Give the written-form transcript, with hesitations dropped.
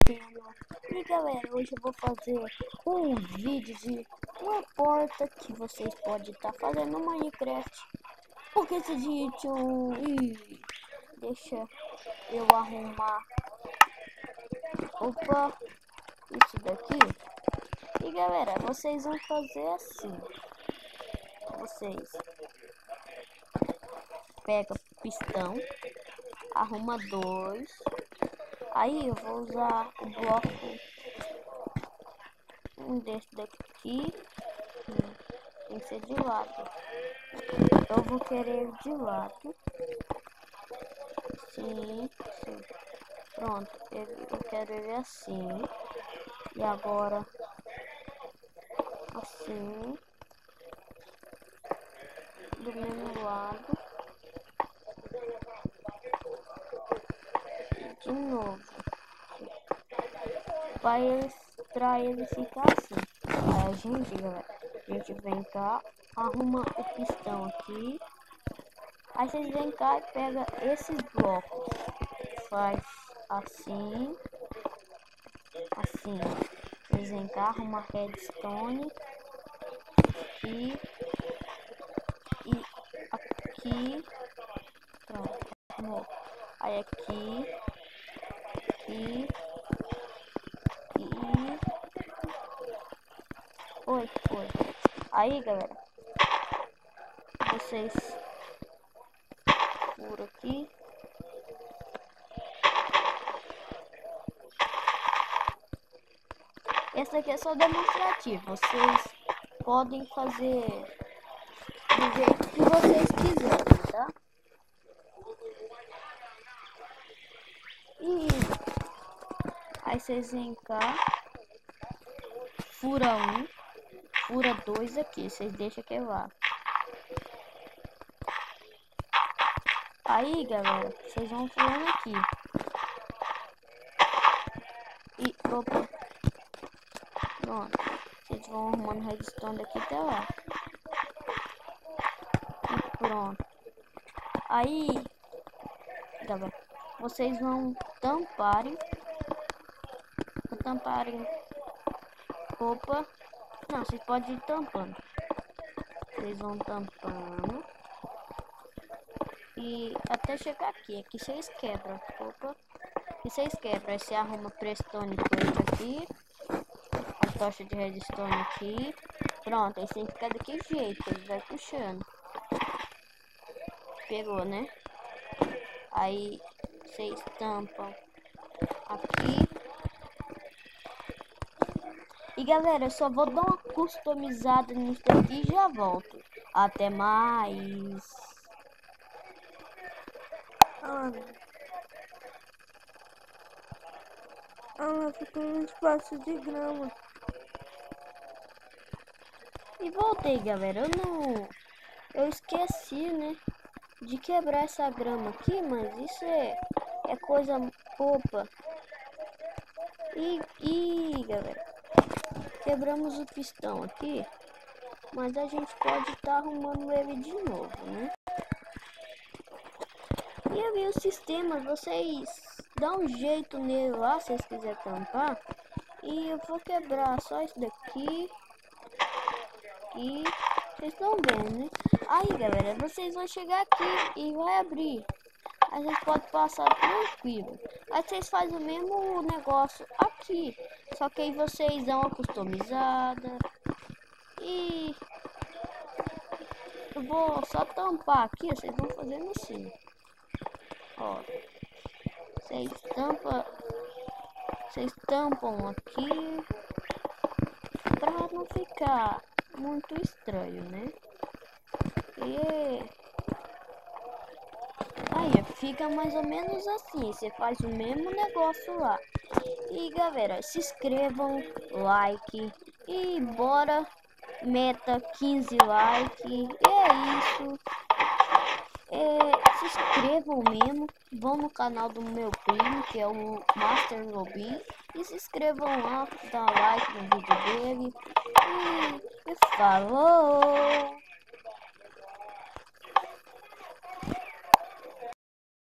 Pena. E galera, hoje eu vou fazer um vídeo de uma porta que vocês podem estar fazendo no Minecraft. Porque esse vídeo... deixa eu arrumar. Opa, isso daqui. E galera, vocês vão fazer assim. Vocês pega pistão, arruma dois. Aí eu vou usar o bloco desse daqui. Tem que ser de lado. Eu vou querer de lado. Sim. Pronto, eu quero ele assim. E agora assim. Do mesmo lado. E de novo. Pra ele ficar assim. Aí a gente vem cá, arruma o pistão aqui. Aí vocês vêm cá e pega esses blocos. Faz assim. Assim. Vocês vêm cá, arruma redstone. Aqui. E aqui. Pronto. Arrumou. Aí aqui. Aqui. Foi. Aí, galera, vocês por aqui. Essa aqui é só demonstrativo. Vocês podem fazer do jeito que vocês quiserem, tá? E aí vocês vêm cá, fura um. Fura dois aqui, vocês deixam que lá. Aí, galera, vocês vão furando aqui. E, opa. Pronto. Vocês vão arrumando redstone daqui até lá. E pronto. Aí, galera, vocês vão tamparem. Opa. Não, vocês podem ir tampando. Vocês vão tampando. E até chegar aqui. Aqui vocês quebram. Opa. E vocês quebram. Aí você arruma prestone plate aqui. A tocha de redstone aqui. Pronto. Aí você fica daquele jeito. Ele vai puxando. Pegou, né? Aí vocês tampam aqui. E galera, eu só vou dar uma customizada nisso daqui e já volto. Até mais. Ficou um espaço de grama. E voltei, galera. Eu esqueci, né? De quebrar essa grama aqui, mas isso é coisa... Opa. E galera. Quebramos o pistão aqui, mas a gente pode estar arrumando ele de novo, né? E ali o sistema, vocês dão um jeito nele lá, se vocês quiserem tampar. E eu vou quebrar só isso daqui. E vocês estão vendo, né? Aí, galera, vocês vão chegar aqui e vai abrir. Aí vocês podem passar tranquilo. Aí vocês fazem o mesmo negócio aqui. Só que aí vocês dão uma customizada. E eu vou só tampar aqui. Vocês vão fazendo assim. Ó. Vocês tampam aqui. Pra não ficar muito estranho, né? E aí fica mais ou menos assim. Você faz o mesmo negócio lá. E galera, se inscrevam, like. E bora, meta 15 likes. E é isso. Se inscrevam mesmo. Vão no canal do meu primo, que é o Master Robin. E se inscrevam lá, dá like no vídeo dele. E falou!